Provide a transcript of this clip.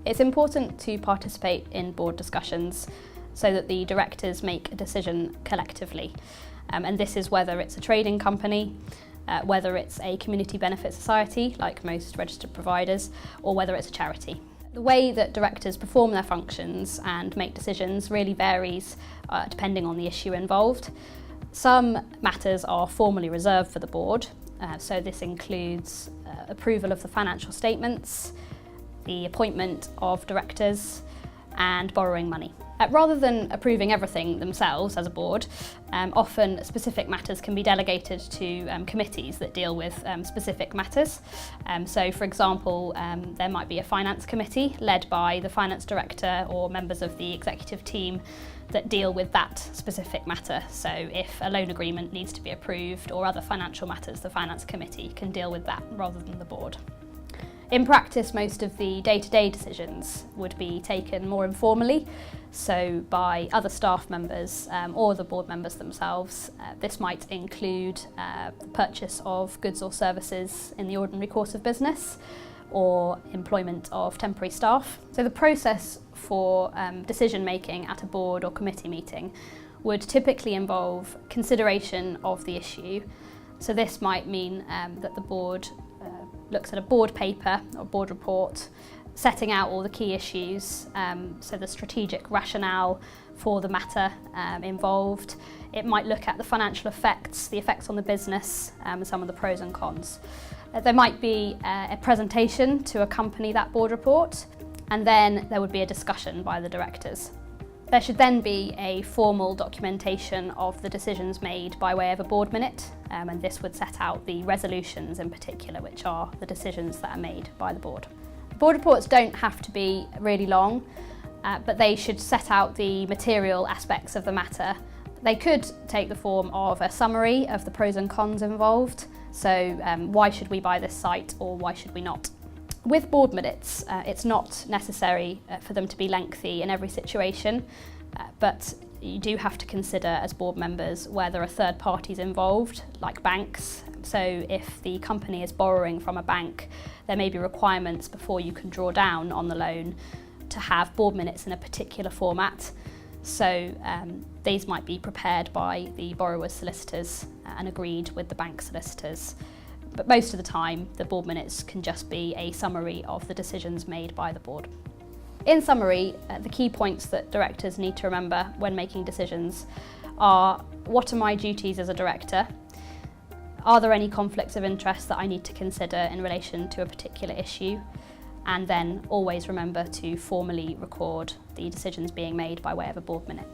It's important to participate in board discussions so that the directors make a decision collectively. And this is whether it's a trading company, whether it's a community benefit society, like most registered providers, or whether it's a charity. The way that directors perform their functions and make decisions really varies depending on the issue involved. Some matters are formally reserved for the board, so this includes approval of the financial statements, the appointment of directors, and borrowing money. Rather than approving everything themselves as a board, often specific matters can be delegated to committees that deal with specific matters. So for example, there might be a finance committee led by the finance director or members of the executive team that deal with that specific matter. So if a loan agreement needs to be approved or other financial matters, the finance committee can deal with that rather than the board. In practice, most of the day-to-day decisions would be taken more informally, so by other staff members or the board members themselves. This might include the purchase of goods or services in the ordinary course of business or employment of temporary staff. So the process for decision-making at a board or committee meeting would typically involve consideration of the issue. So this might mean that the board looks at a board paper or board report, setting out all the key issues, so the strategic rationale for the matter involved. It might look at the financial effects, the effects on the business, and some of the pros and cons. There might be a presentation to accompany that board report, and then there would be a discussion by the directors. There should then be a formal documentation of the decisions made by way of a board minute, and this would set out the resolutions in particular, which are the decisions that are made by the board. Board reports don't have to be really long, but they should set out the material aspects of the matter. They could take the form of a summary of the pros and cons involved, so why should we buy this site or why should we not? With board minutes, it's not necessary for them to be lengthy in every situation, but you do have to consider as board members where there are third parties involved, like banks. So if the company is borrowing from a bank, there may be requirements before you can draw down on the loan to have board minutes in a particular format. So these might be prepared by the borrower's solicitors and agreed with the bank solicitors. But most of the time, the board minutes can just be a summary of the decisions made by the board. In summary, the key points that directors need to remember when making decisions are: what are my duties as a director? Are there any conflicts of interest that I need to consider in relation to a particular issue? And then always remember to formally record the decisions being made by way of a board minute.